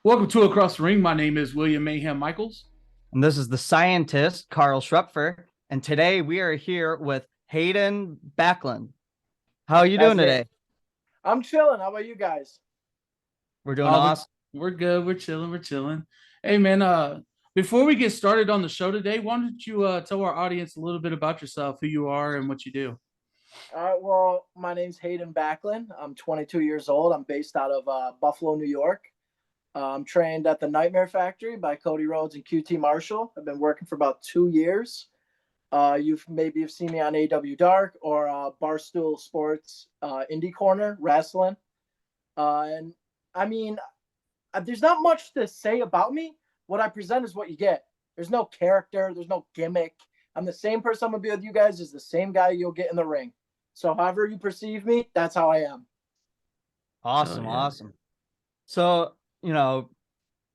Welcome to Across the Ring. My name is William Mayhem Michaels. And this is the scientist, Carl Schrupfer. And today we are here with Hayden Backlund. How are you doing That's me. today? I'm chilling. How about you guys? We're doing Oh, awesome. we're good. We're chilling. We're chilling. Hey, man. Before we get started on the show today, why don't you tell our audience a little bit about yourself, who you are, and what you do? All right. Well, my name's Hayden Backlund. I'm 22 years old. I'm based out of Buffalo, New York. I'm trained at the Nightmare Factory by Cody Rhodes and QT Marshall. I've been working for about 2 years. You've seen me on AW Dark or Barstool Sports Indie Corner Wrestling. And I mean, there's not much to say about me. What I present is what you get. There's no character. There's no gimmick. I'm the same person I'm gonna be with you guys. Is the same guy you'll get in the ring. So however you perceive me, that's how I am. Awesome, Yeah. awesome. So,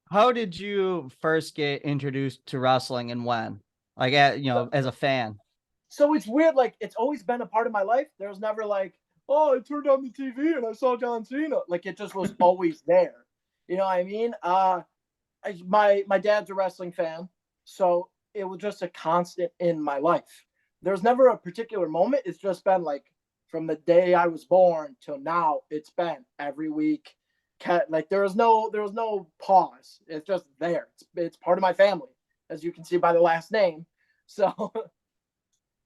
how did you first get introduced to wrestling and when? Like, as a fan. So it's weird. Like it's always been a part of my life. There was never like, oh, I turned on the TV and I saw John Cena. Like it just was always there. You know what I mean? My dad's a wrestling fan, so it was just a constant in my life. There's never a particular moment. It's just been like from the day I was born till now. It's been every week. Like there was no pause. It's just there. It's part of my family, as you can see by the last name. So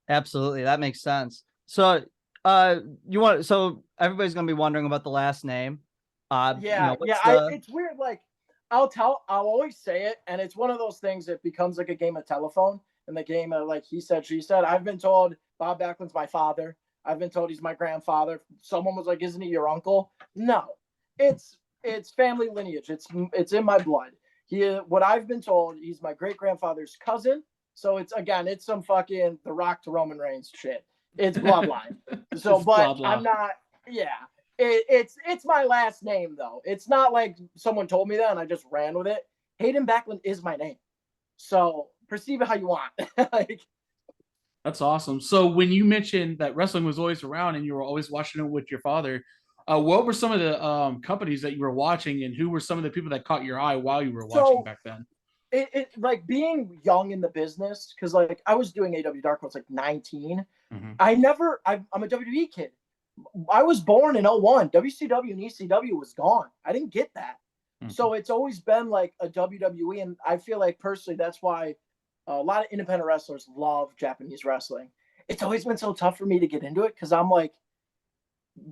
Absolutely, that makes sense. So, so everybody's gonna be wondering about the last name. yeah, What's the it's weird. Like I'll always say it, and it's one of those things that becomes like a game of telephone. And the game of like he said, she said. I've been told Bob Backlund's my father. I've been told he's my grandfather. Someone was like, "Isn't he your uncle?" No, it's family lineage. It's in my blood. What I've been told, he's my great grandfather's cousin. So it's some fucking The Rock to Roman Reigns shit. It's bloodline. So, It's but blah I'm blah. not. Yeah, it's my last name though. It's not like someone told me that and I just ran with it. Hayden Backlund is my name. So perceive it how you want. Like, That's awesome. So when you mentioned that wrestling was always around and you were always watching it with your father, what were some of the companies that you were watching, and who were some of the people that caught your eye while you were watching so back then? it like being young in the business, because like I was doing AW Dark when I was like 19. Mm-hmm. I'm a WWE kid. I was born in '01. WCW and ECW was gone. I didn't get that. Mm-hmm. So it's always been like a WWE. And I feel like personally, that's why a lot of independent wrestlers love Japanese wrestling. It's always been so tough for me to get into it because I'm like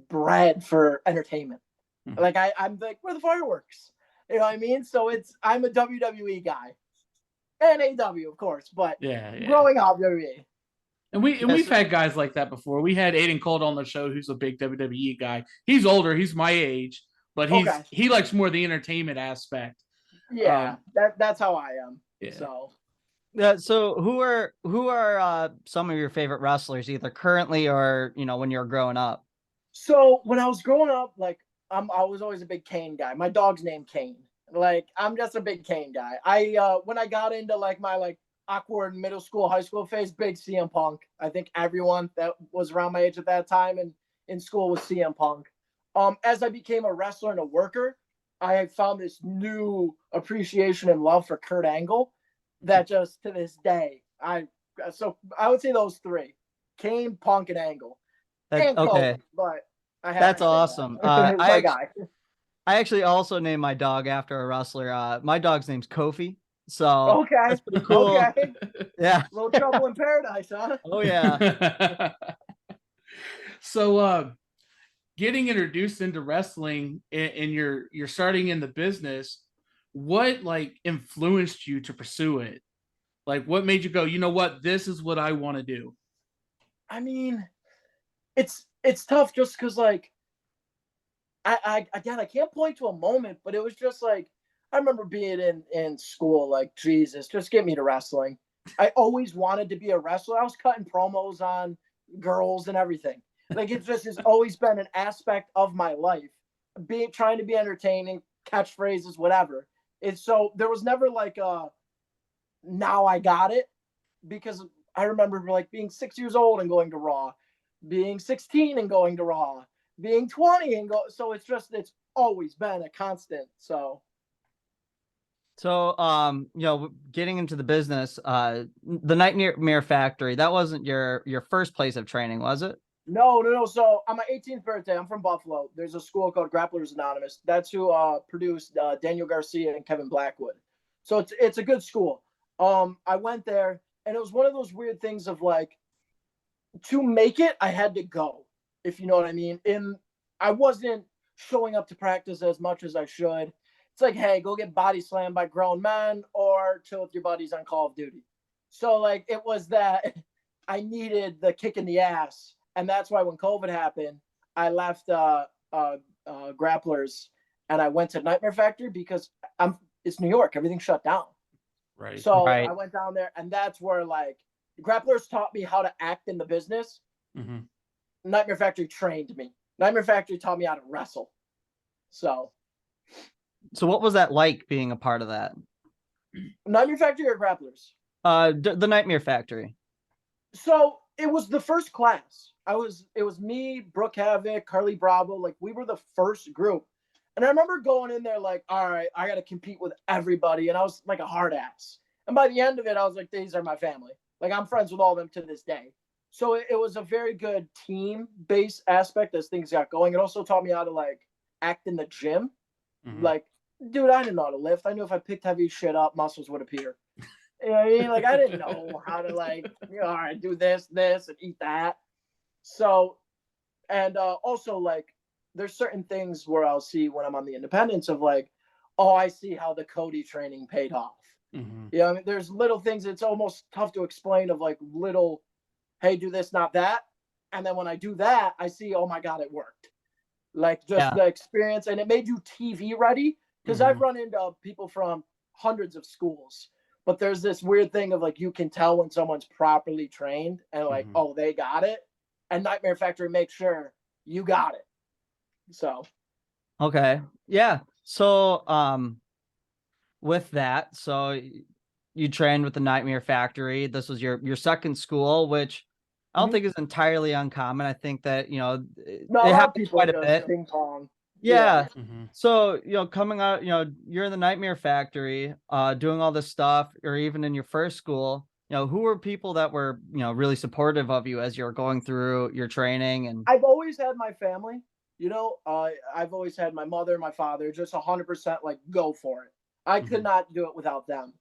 bred for entertainment. Mm-hmm. Like I'm like, where are the fireworks? You know what I mean? So I'm a WWE guy and AW, of course, but Yeah, yeah. growing up WWE. And we've had guys like that before. We had Aiden Cole on the show, who's a big WWE guy. He's older. He's my age, but Okay, he likes more the entertainment aspect. yeah, that's how I am. Yeah. So Yeah, so who are some of your favorite wrestlers, either currently or when you were growing up? So when I was growing up, like I was always a big Kane guy. My dog's named Kane. Like I'm just a big Kane guy. I when I got into like my like awkward middle school, high school phase, big CM Punk. I think everyone that was around my age at that time and in school was CM Punk. As I became a wrestler and a worker, I found this new appreciation and love for Kurt Angle that just to this day I would say those three: Kane, Punk, and Angle, That and okay, Cody, but I have that's to say awesome. that. It's my guy. I actually also named my dog after a wrestler. My dog's name's Kofi, so Okay. that's pretty cool. Okay. Yeah. Little Trouble in Paradise, huh? Oh yeah. So getting introduced into wrestling, and you're starting in the business, what like influenced you to pursue it? Like what made you go, you know what, this is what I want to do? I mean, it's tough just because like I can't point to a moment, but it was just like I remember being in school, like Jesus, just get me to wrestling. I always wanted to be a wrestler. I was cutting promos on girls and everything. Like it just has always been an aspect of my life. Being trying to be entertaining, catchphrases, whatever. It's so there was never like a now I got it because I remember like being 6 years old and going to Raw, being 16 and going to Raw, being 20 and go. So it's always been a constant. So So, getting into the business, the Nightmare Factory, that wasn't your first place of training, was it? No. So on my 18th birthday, I'm from Buffalo. There's a school called Grapplers Anonymous. That's who produced Daniel Garcia and Kevin Blackwood. So it's a good school. I went there, and it was one of those weird things of like, to make it, I had to go, if you know what I mean. And I wasn't showing up to practice as much as I should. It's like, hey, go get body slammed by grown men or chill with your buddies on Call of Duty. So like it was that I needed the kick in the ass. And that's why when COVID happened, I left Grapplers and I went to Nightmare Factory because it's New York. Everything shut down. Right. So Right. I went down there, and that's where like Grapplers taught me how to act in the business. Mm-hmm. Nightmare Factory trained me. Nightmare Factory taught me how to wrestle. So what was that like being a part of that? Nightmare Factory or Grapplers? The Nightmare Factory. So it was the first class. It was me, Brooke Havoc, Carly Bravo. Like we were the first group. And I remember going in there like, all right, I got to compete with everybody. And I was like a hard ass. And by the end of it, I was like, these are my family. Like I'm friends with all of them to this day. So it was a very good team-based aspect as things got going. It also taught me how to like act in the gym. Mm-hmm. Like, dude, I didn't know how to lift. I knew if I picked heavy shit up, muscles would appear. You know what I mean? Like I didn't know how to like, all right, do this, and eat that. So, and also like, there's certain things where I'll see when I'm on the independence of like, oh, I see how the Cody training paid off. Mm-hmm. Yeah, I mean, there's little things. It's almost tough to explain of like little, hey, do this, not that. And then when I do that, I see, oh my God, it worked. Like just the experience, and it made you TV ready. Because I've run into people from hundreds of schools, but there's this weird thing of like, you can tell when someone's properly trained and like, oh, they got it. And Nightmare Factory makes sure you got it. So Okay. Yeah. So with that, so you trained with the Nightmare Factory. This was your second school, which I don't think is entirely uncommon. I think that, no, it a lot of happens people quite a just bit. ping pong. Yeah. Mm-hmm. So, coming out, you're in the Nightmare Factory, doing all this stuff, or even in your first school, who were people that were, really supportive of you as you were going through your training? And I've always had my family, I've always had my mother, my father, just 100% like go for it. I could not do it without them.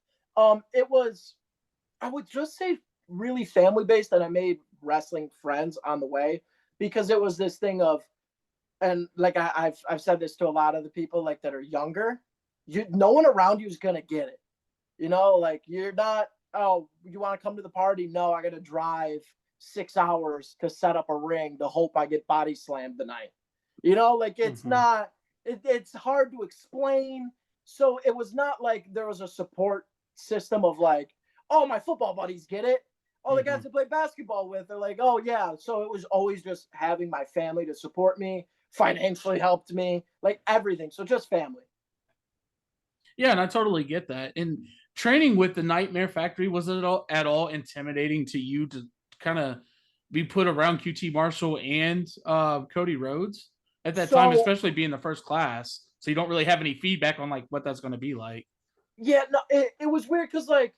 It was, I would just say really family based, and I made wrestling friends on the way because it was this thing of, and like I've said this to a lot of the people like that are younger, no one around you is gonna get it. Like you're not, oh, you want to come to the party? No, I gotta drive 6 hours to set up a ring to hope I get body slammed tonight. Like it's not, it's hard to explain. So it was not like there was a support system of like, oh, my football buddies get it. Oh, the guys I play basketball with, they're like, oh yeah. So it was always just having my family to support me, financially helped me, like everything. So just family. Yeah, and I totally get that. And training with the Nightmare Factory, was it at all intimidating to you to kind of be put around QT Marshall and Cody Rhodes at that time, especially being the first class? So you don't really have any feedback on like what that's going to be like. Yeah, no, it was weird because like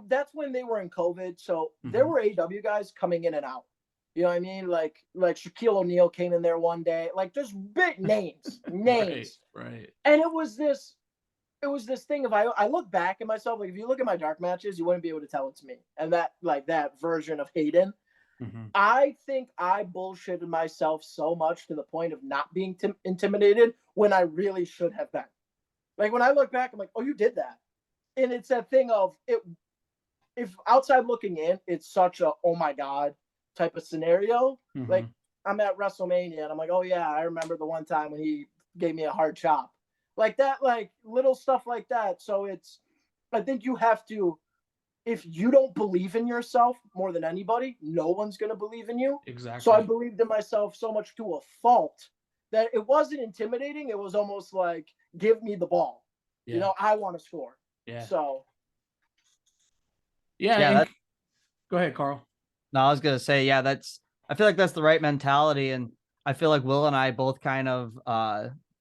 that's when they were in COVID, so there were AEW guys coming in and out. You know what I mean? Like Shaquille O'Neal came in there one day, like just big names. Right. And it was this thing of I look back at myself, like if you look at my dark matches, you wouldn't be able to tell it's me. And that version of Hayden, I think I bullshitted myself so much to the point of not being intimidated when I really should have been. Like when I look back, I'm like, oh, you did that. And it's that thing of it. If outside looking in, it's such a, oh my God type of scenario. Like I'm at WrestleMania and I'm like, oh yeah, I remember the one time when he gave me a hard chop. Like that, like little stuff like that. So I think you have to, if you don't believe in yourself more than anybody, no one's going to believe in you. Exactly. So I believed in myself so much to a fault that it wasn't intimidating. It was almost like, give me the ball. Yeah. I want to score. Yeah. So. Yeah. Go ahead, Carl. No, I was going to say, yeah, I feel like that's the right mentality. And I feel like Will and I both kind of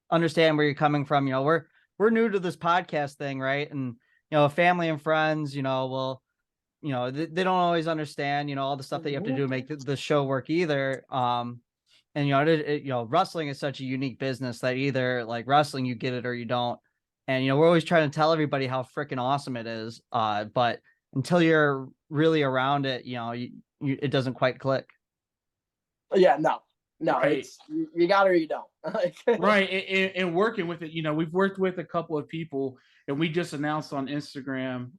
understand where you're coming from. We're we're new to this podcast thing, right? And family and friends, will, they don't always understand, all the stuff that you have to do to make the show work either. And wrestling is such a unique business that either like wrestling, you get it or you don't. And we're always trying to tell everybody how freaking awesome it is. But until you're really around it, it doesn't quite click. Yeah, no, Right. it's you got it or you don't. Right. And working with it, we've worked with a couple of people, and we just announced on Instagram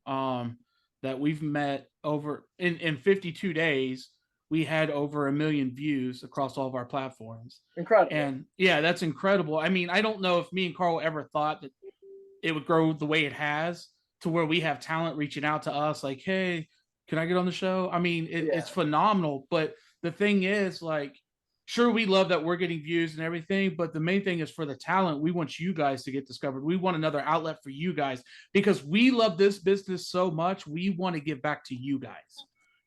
that we've met over in 52 days. We had over 1 million views across all of our platforms. Incredible. And yeah, that's incredible. I mean, I don't know if me and Carl ever thought that it would grow the way it has, to where we have talent reaching out to us like, hey, can I get on the show? I mean, it's phenomenal. But the thing is, like, sure, we love that we're getting views and everything, but the main thing is for the talent. We want you guys to get discovered. We want another outlet for you guys because we love this business so much. We want to give back to you guys.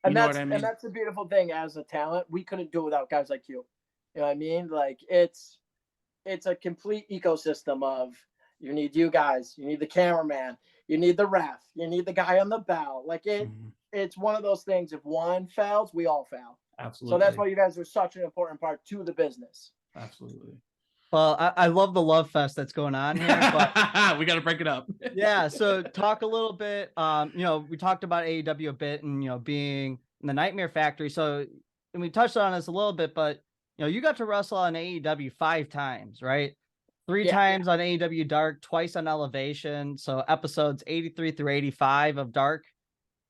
You know what I mean? And that's the beautiful thing. As a talent, we couldn't do it without guys like you. You know what I mean? Like it's a complete ecosystem of, you need you guys, you need the cameraman, you need the ref, you need the guy on the bell. Like it's one of those things. If one fails, we all fail. Absolutely. So that's why you guys are such an important part to the business. Absolutely. Well, I love the love fest that's going on here, but we got to break it up. Yeah. So talk a little bit. We talked about AEW a bit, and being in the Nightmare Factory. So, and we touched on this a little bit, but you got to wrestle on AEW 5 times, right? 3 times on AEW Dark, twice on Elevation. So episodes 83 through 85 of Dark,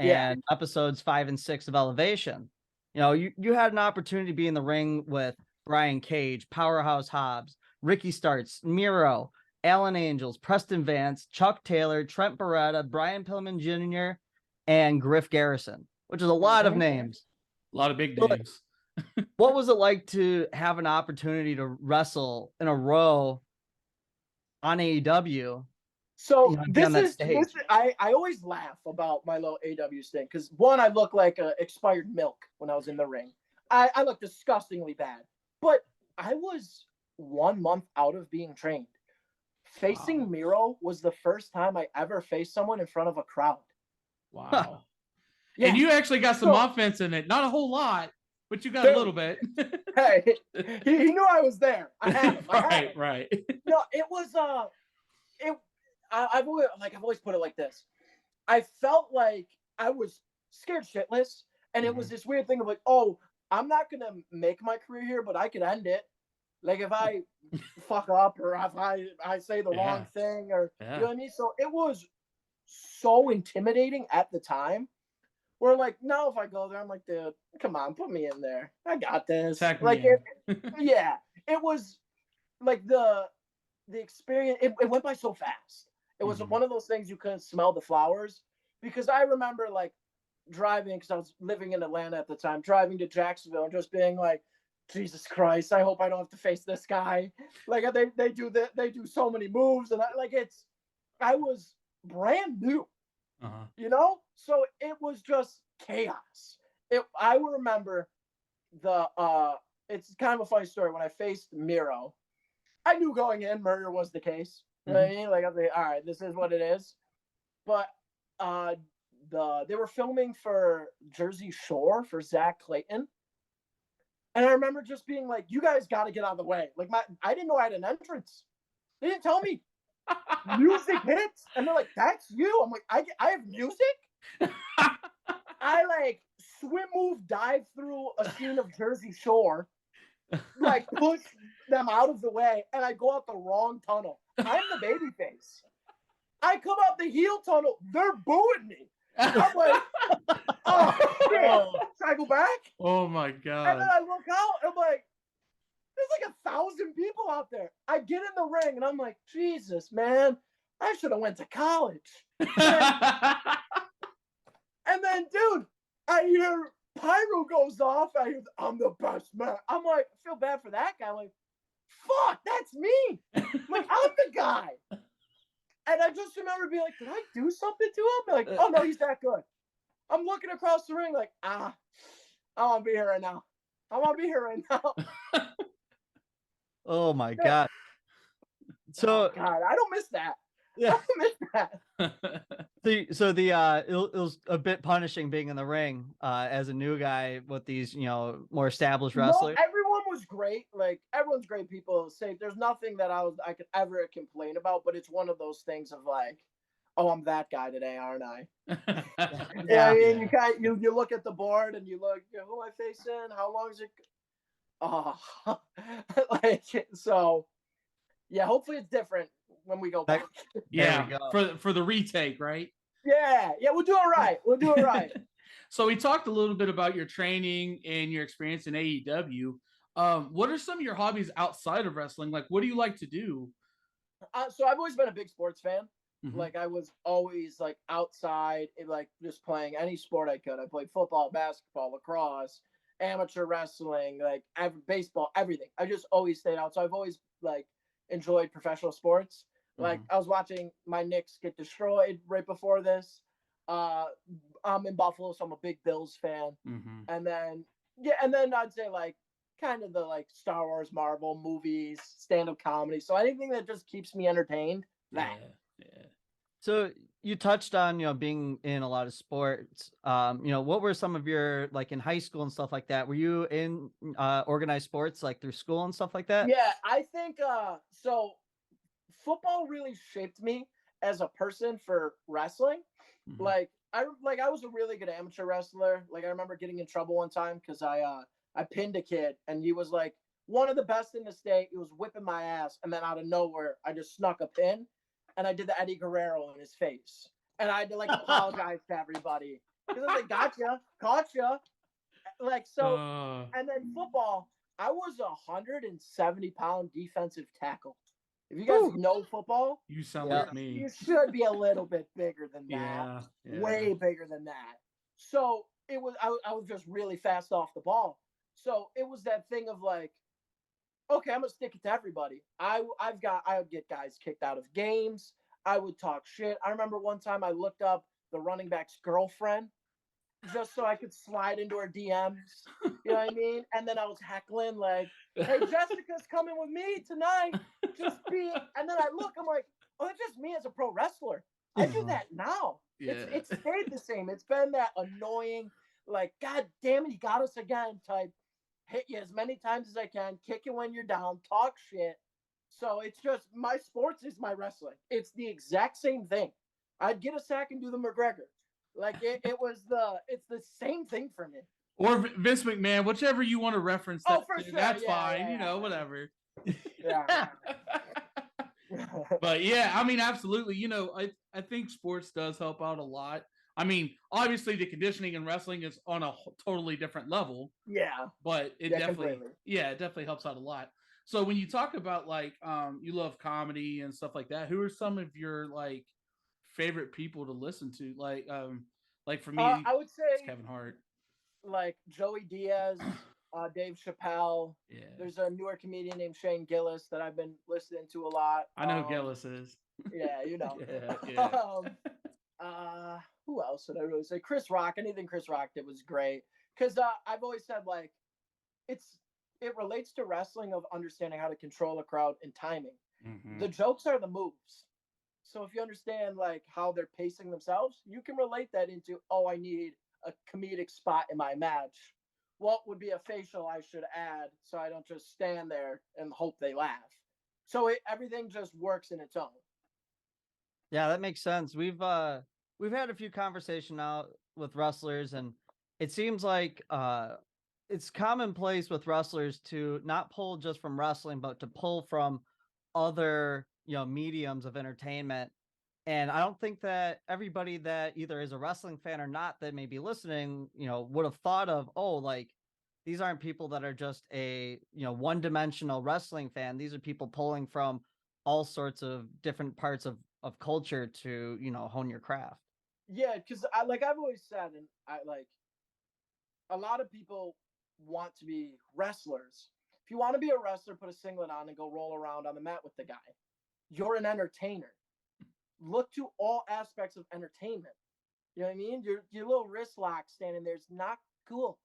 and episodes 5 and 6 of Elevation. You had an opportunity to be in the ring with Brian Cage, Powerhouse Hobbs, Ricky Starks, Miro, Alan Angels, Preston Vance, Chuck Taylor, Trent Beretta, Brian Pillman Jr., and Griff Garrison, which is a lot of names. A lot of big names. What was it like to have an opportunity to wrestle in a row on AEW? So I always laugh about my little AEW thing because, one, I look like expired milk when I was in the ring. I look disgustingly bad, but I was 1 month out of being trained. Facing Miro was the first time I ever faced someone in front of a crowd. Wow. And you actually got some offense in it. Not a whole lot, but you got a little bit. Hey, he knew I was there. I had him. Right. No, it was I've always put it like this. I felt like I was scared shitless, and it was this weird thing of like, oh, I'm not gonna make my career here, but I could end it. Like if I fuck up or if I say the wrong thing or you know what I mean? So it was so intimidating at the time. Where like now if I go there, I'm like, dude, come on, put me in there. I got this. It was like the experience, it went by so fast. It was one of those things you couldn't smell the flowers, because I remember like driving, because I was living in Atlanta at the time, driving to Jacksonville and just being like, Jesus Christ, I hope I don't have to face this guy. Like they do so many moves, and I was brand new, so it was just chaos. I remember it's kind of a funny story. When I faced Miro, I knew going in murder was the case. You know what I mean? Like I was like, all right, this is what it is. But they were filming for Jersey Shore for Zach Clayton. And I remember just being like, you guys got to get out of the way. Like I didn't know I had an entrance. They didn't tell me. Music hits. And they're like, that's you. I'm like, I have music? I like swim move, dive through a scene of Jersey Shore, like push them out of the way, and I go out the wrong tunnel. I'm the baby face. I come out the heel tunnel. They're booing me. I'm like, oh, shit. Should I go back? Oh my God. And then I look out and I'm like, there's like 1,000 people out there. I get in the ring and I'm like, Jesus, man, I should have went to college. And then, dude, I hear pyro goes off. I hear, I'm the best man. I'm like, I feel bad for that guy. I'm like, fuck, that's me. Like, I'm the guy. And I just remember being like, did I do something to him? Like, oh no, he's that good. I'm looking across the ring like, I want to be here right now. Oh my God. So God, I don't miss that. Yeah. I miss that. So it was a bit punishing being in the ring as a new guy with these, more established No, wrestlers. everyone was great. Like everyone's great. People say there's nothing that I could ever complain about, but it's one of those things of like, oh, I'm that guy today, aren't I? Yeah. I mean, you look at the board and you look, who am I facing? How long is it? Oh, like so. Yeah, hopefully it's different when we go back. Yeah, There we go. for the retake, right? Yeah, we'll do it right. We'll do it right. So we talked a little bit about your training and your experience in AEW. What are some of your hobbies outside of wrestling? Like, what do you like to do? So I've always been a big sports fan. Mhm. Like I was always like outside, like just playing any sport I could. I played football, basketball, lacrosse, amateur wrestling, like baseball, everything. I just always stayed out. So I've always like enjoyed professional sports. Like I was watching my Knicks get destroyed right before this. Uh, I'm in Buffalo, so I'm a big Bills fan. Mm-hmm. And then I'd say like kind of the like Star Wars, Marvel movies, stand-up comedy. So anything that just keeps me entertained. That. Yeah. So you touched on, being in a lot of sports. What were some of your, like in high school and stuff like that? Were you in organized sports like through school and stuff like that? Yeah, I think so football really shaped me as a person for wrestling. Mhm. I was a really good amateur wrestler. Like I remember getting in trouble one time because I pinned a kid and he was like one of the best in the state. He was whipping my ass, and then out of nowhere, I just snuck a pin, and I did the Eddie Guerrero in his face, and I had to like apologize to everybody because I was like, "Gotcha, caught ya." Like so, and then football, I was 170-pound defensive tackle. If you guys know football, You sound Yeah. like me. you should be a little bit bigger than that. Yeah. Way bigger than that. So it was I was just really fast off the ball. So it was that thing of like, okay, I'm gonna stick it to everybody. I would get guys kicked out of games. I would talk shit. I remember one time I looked up the running back's girlfriend just so I could slide into her DMs. You know what I mean? And then I was heckling like, "Hey, Jessica's coming with me tonight. Just be." And then I look, I'm like, "Oh, it's just me as a pro wrestler. I do that now. Yeah. It's stayed the same. It's been that annoying, like, God damn it, he got us again type. Hit you as many times as I can, kick you when you're down, talk shit." So it's just my sports is my wrestling. It's the exact same thing. I'd get a sack and do the McGregor. Like it's the same thing for me. Or Vince McMahon, whichever you want to reference. Oh, That for to, sure. That's Yeah, fine. yeah. Whatever. Yeah. But yeah, I mean, absolutely. I think sports does help out a lot. I mean, obviously the conditioning in wrestling is on a totally different level, Yeah. but it Yeah, definitely, completely. it definitely helps out a lot. So when you talk about like, you love comedy and stuff like that, who are some of your like favorite people to listen to? Like for me, I would it's say Kevin Hart. like Joey Diaz, Dave Chappelle. Yeah. There's a newer comedian named Shane Gillis that I've been listening to a lot. I know who Gillis is. Yeah, you know. Yeah. Who else would I really say? Chris Rock. Anything Chris Rock did was great. Because I've always said like it relates to wrestling of understanding how to control a crowd and timing. Mhm. The jokes are the moves. So if you understand like how they're pacing themselves, you can relate that into, oh, I need a comedic spot in my match. What would be a facial I should add so I don't just stand there and hope they laugh? So everything just works in its own. Yeah, that makes sense. We've had a few conversations now with wrestlers, and it seems like it's commonplace with wrestlers to not pull just from wrestling, but to pull from other, mediums of entertainment. And I don't think that everybody that either is a wrestling fan or not that may be listening, would have thought of, oh, like these aren't people that are just a, one-dimensional wrestling fan. These are people pulling from all sorts of different parts of culture to, hone your craft. Yeah, because I've always said, and I like a lot of people want to be wrestlers. If you want to be a wrestler, put a singlet on and go roll around on the mat with the guy. You're an entertainer. Look to all aspects of entertainment. You know what I mean? Your little wrist lock standing there is not cool.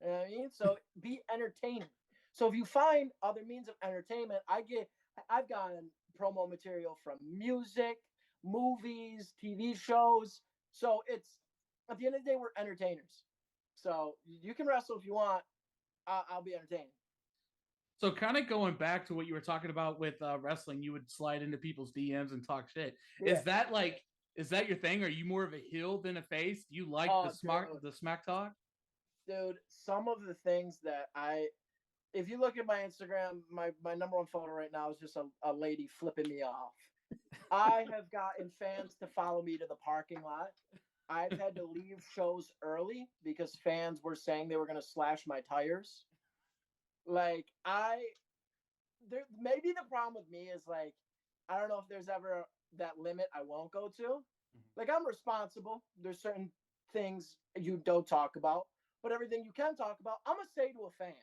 You know what I mean? So be entertaining. So if you find other means of entertainment, I've gotten promo material from music, movies, TV shows. So it's at the end of the day, we're entertainers. So you can wrestle if you want. I'll be entertaining. So kind of going back to what you were talking about with wrestling, you would slide into people's DMs and talk shit. Yeah. Is that your thing? Are you more of a heel than a face? Do you like the smack talk? Dude, some of the things that if you look at my Instagram, my number one photo right now is just a lady flipping me off. I have gotten fans to follow me to the parking lot. I've had to leave shows early because fans were saying they were going to slash my tires. Like, maybe the problem with me is, like, I don't know if there's ever that limit I won't go to. Like, I'm responsible. There's certain things you don't talk about, but everything you can talk about, I'm going to say to a fan,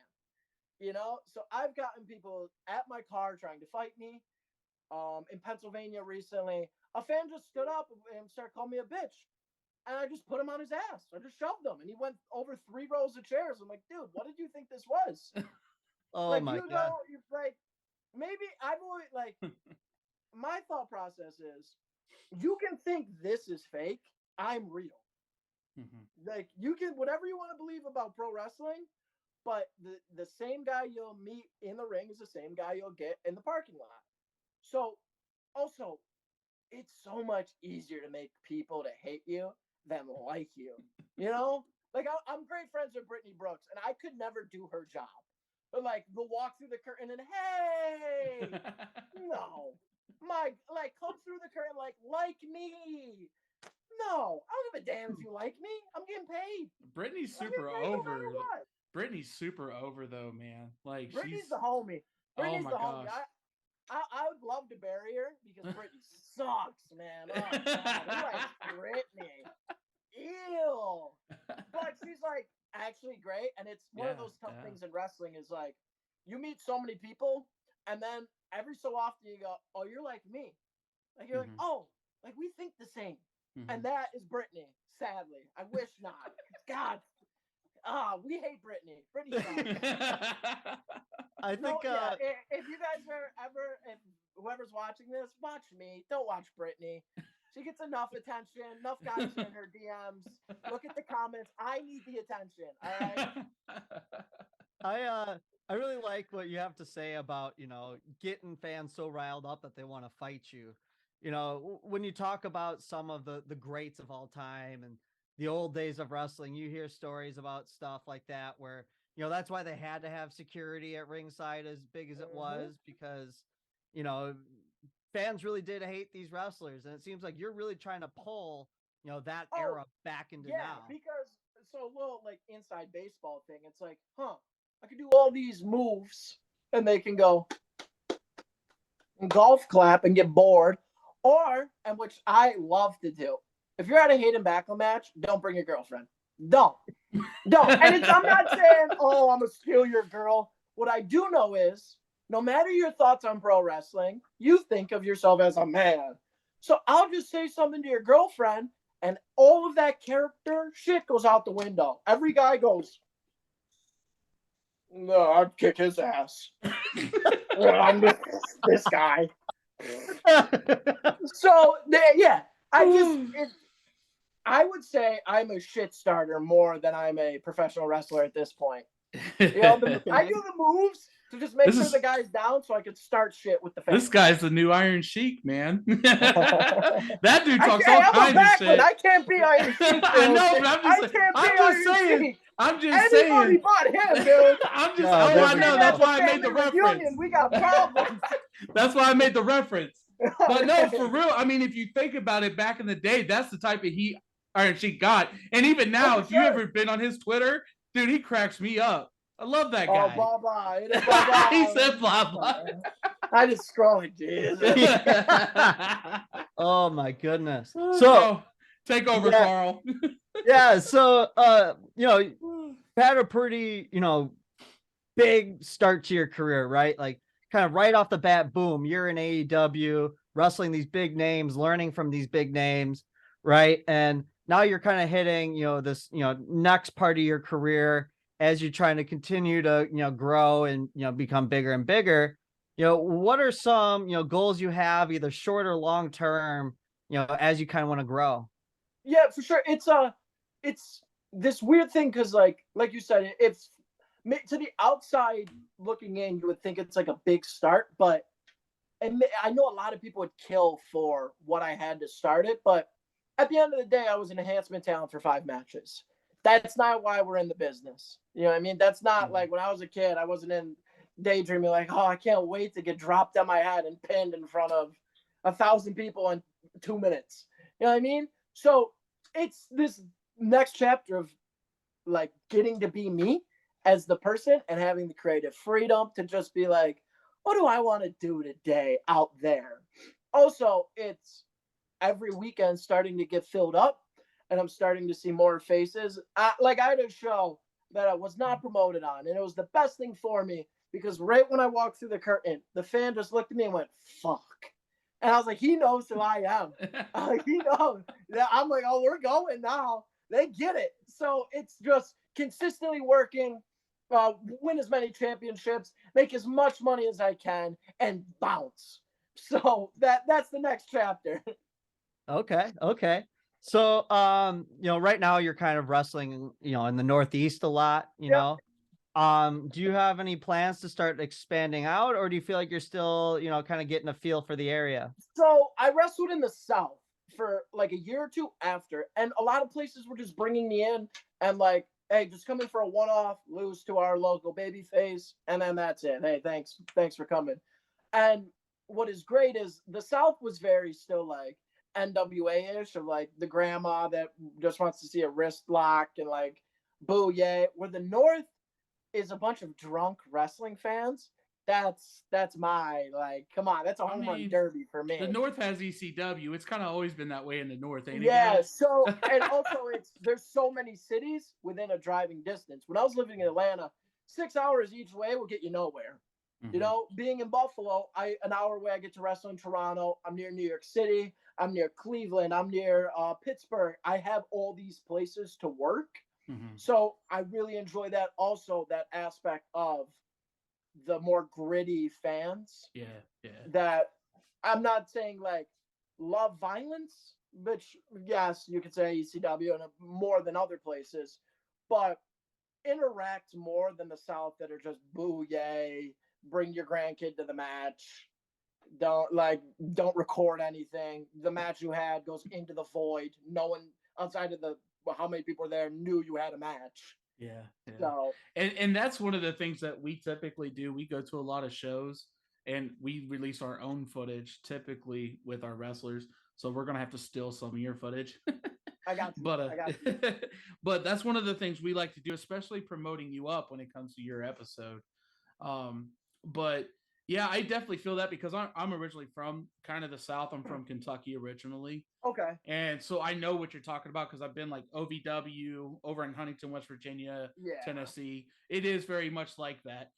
you know? So I've gotten people at my car trying to fight me. In Pennsylvania recently, a fan just stood up and started calling me a bitch. And I just put him on his ass. I just shoved him, and he went over 3 rows of chairs. I'm like, dude, what did you think this was? Oh like, my you God. know, you're like, maybe I've always, like, my thought process is, you can think this is fake. I'm real. Like, you can, whatever you want to believe about pro wrestling, but the same guy you'll meet in the ring is the same guy you'll get in the parking lot. So, also, it's so much easier to make people to hate you than like you. You know? Like, I'm great friends with Brittany Brooks, and I could never do her job. But, like, the walk through the curtain and, hey! No. Like, come through the curtain like me. No. I don't give a damn if you like me. I'm getting paid. Brittany's super over. Brittany's super over, though, man. Like, Brittany's the homie. Brittany's my the homie. gosh. I would love to bury her because Brittany sucks, man. Oh, God. Who likes Brittany? Ew. But she's, like, actually great. And it's one of those tough things in wrestling is, like, you meet so many people, and then every so often you go, oh, you're like me. Like, you're like, oh, like, we think the same. And that is Brittany, sadly. I wish not. God. We hate Brittany. Brittany sucks. I think if you guys are ever, if whoever's watching this, watch me. Don't watch Brittany. She gets enough attention. Enough guys in her DMs. Look at the comments. I need the attention. All right. I really like what you have to say about, you know, getting fans so riled up that they want to fight you. You know, when you talk about some of the greats of all time and the old days of wrestling, you hear stories about stuff like that where, you know, that's why they had to have security at ringside as big as it was, because, you know, fans really did hate these wrestlers. And it seems like you're really trying to pull, you know, that era back into now. Because so a little like inside baseball thing. It's like, I can do all these moves and they can go golf clap and get bored. Or, and which I love to do, if you're at a Hayden Backlund match, don't bring your girlfriend. Don't. And I'm not saying, oh, I'm going to steal your girl. What I do know is, no matter your thoughts on pro wrestling, you think of yourself as a man. So I'll just say something to your girlfriend, and all of that character shit goes out the window. Every guy goes, no, I'd kick his ass. I'm this guy. So, yeah, I would say I'm a shit starter more than I'm a professional wrestler at this point. You know, I do the moves to just make sure the guy's down so I can start shit with the fans. This guy's the new Iron Sheik, man. That dude talks all kinds of shit. I can't be Iron Sheik. I know, but I'm just saying. Anybody but him, dude. I know. That's why I made the reference. We got problems. That's why I made the reference. But no, for real. I mean, if you think about it, back in the day, that's the type of heat Iron Sheik got. And even now, if you ever been on his Twitter, dude, he cracks me up. I love that guy. Oh, blah, blah. Blah, blah. He said blah, blah. I just scrolling, dude. Oh, my goodness. So, take over, Carl. Yeah, so, you know, you had a pretty, you know, big start to your career, right? Like, kind of right off the bat, boom, you're in AEW, wrestling these big names, learning from these big names, right? And now you're kind of hitting, you know, this, you know, next part of your career as you're trying to continue to, you know, grow and, you know, become bigger and bigger. You know, what are some, you know, goals you have, either short or long term, as you kind of want to grow. Yeah, for sure. It's this weird thing because like you said, it's to the outside looking in, you would think it's like a big start, but and I know a lot of people would kill for what I had to start it, but at the end of the day, I was an enhancement talent for 5 matches. That's not why we're in the business. You know what I mean? That's not like when I was a kid, I wasn't in daydreaming like, oh, I can't wait to get dropped on my head and pinned in front of 1,000 people in 2 minutes. You know what I mean? So it's this next chapter of like getting to be me as the person and having the creative freedom to just be like, what do I want to do today out there? Also, it's every weekend starting to get filled up and I'm starting to see more faces. I had a show that I was not promoted on, and it was the best thing for me because right when I walked through the curtain, the fan just looked at me and went, fuck. And I was like, he knows who I am. He knows. I'm like, oh, we're going now. They get it. So it's just consistently working, win as many championships, make as much money as I can, and bounce. So that's the next chapter. Okay. So, right now you're kind of wrestling, in the Northeast a lot, Yep. Do you have any plans to start expanding out, or do you feel like you're still, kind of getting a feel for the area? So I wrestled in the South for like a year or two after, and a lot of places were just bringing me in and like, hey, just come in for a one-off, lose to our local baby face, and then that's it. Hey, thanks for coming. And what is great is the South was very still like NWA-ish of like the grandma that just wants to see a wrist lock and like boo yay. Where the North is a bunch of drunk wrestling fans. That's my like, come on, that's a home run derby for me. The North has ECW. It's kind of always been that way in the North, ain't it? Yeah. So and also there's so many cities within a driving distance. When I was living in Atlanta, 6 hours each way will get you nowhere. Mm-hmm. Being in Buffalo, an hour away I get to wrestle in Toronto. I'm near New York City. I'm near Cleveland. I'm near Pittsburgh. I have all these places to work. Mm-hmm. So I really enjoy that. Also, that aspect of the more gritty fans. Yeah. That I'm not saying like love violence, which yes, you could say ECW and more than other places, but interact more than the South that are just boo yay, bring your grandkid to the match. Don't record anything. The match you had goes into the void. No one outside of how many people are there knew you had a match. Yeah. So And that's one of the things that we typically do. We go to a lot of shows and we release our own footage typically with our wrestlers. So we're gonna have to steal some of your footage. I got you. But I got you. but that's one of the things we like to do, especially promoting you up when it comes to your episode. But yeah, I definitely feel that because I'm originally from kind of the South. I'm from Kentucky originally. Okay. And so I know what you're talking about because I've been like OVW over in Huntington, West Virginia, Yeah. Tennessee. It is very much like that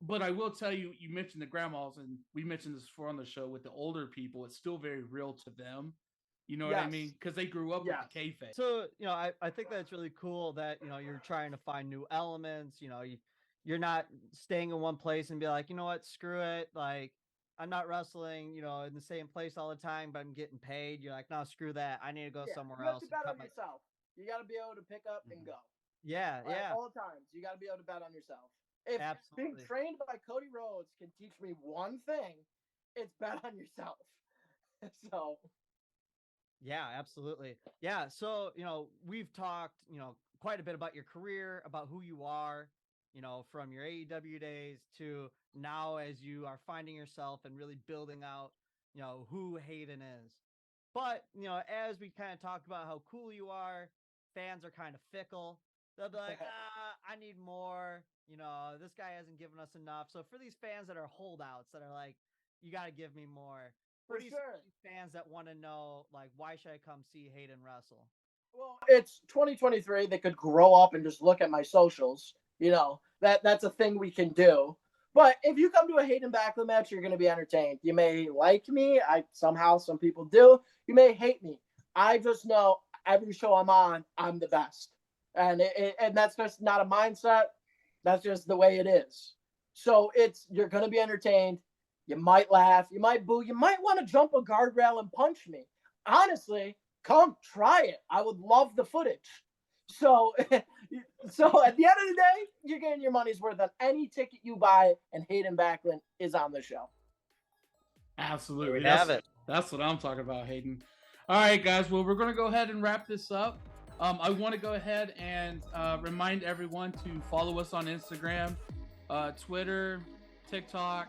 but I will tell you, you mentioned the grandmas, and we mentioned this before on the show with the older people. It's still very real to them. You know what I mean? Because they grew up with the kayfabe. So, I think that's really cool that, you're trying to find new elements. You're not staying in one place and be like, you know what, screw it. Like, I'm not wrestling, in the same place all the time, but I'm getting paid. You're like, no, screw that. I need to go somewhere else. You have to bet on yourself. You got to be able to pick up and go. Yeah. All times. You got to be able to bet on yourself. If Absolutely. being trained by Cody Rhodes can teach me one thing, it's bet on yourself. So. Yeah, absolutely. Yeah. So, we've talked, quite a bit about your career, about who you are, from your AEW days to now as you are finding yourself and really building out, who Hayden is. But, as we kind of talked about how cool you are, fans are kind of fickle. They'll be like, I need more. This guy hasn't given us enough. So for these fans that are holdouts that are like, you got to give me more. For sure. Fans that want to know, like, why should I come see Hayden wrestle? Well, it's 2023. They could grow up and just look at my socials. That's a thing we can do. But if you come to a Hayden Backlund match, you're going to be entertained. You may like me. Some people do. You may hate me. I just know every show I'm on, I'm the best. And that's just not a mindset. That's just the way it is. So you're going to be entertained. You might laugh. You might boo. You might want to jump a guardrail and punch me. honestly, come try it. I would love the footage. So, so at the end of the day, you're getting your money's worth on any ticket you buy, and Hayden Backlund is on the show. Absolutely. we have it. That's what I'm talking about, Hayden. All right, guys. Well, we're going to go ahead and wrap this up. I want to go ahead and remind everyone to follow us on Instagram, Twitter, TikTok,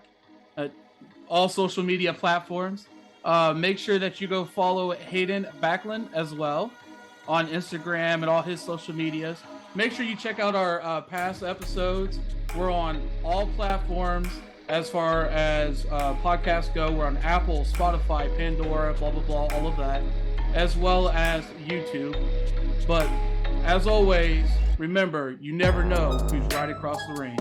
all social media platforms. Make sure that you go follow Hayden Backlund as well on Instagram and all his social medias. Make sure you check out our past episodes. We're on all platforms as far as podcasts go. We're on Apple, Spotify, Pandora, blah, blah, blah, all of that, as well as YouTube. But as always, remember, you never know who's right across the ring.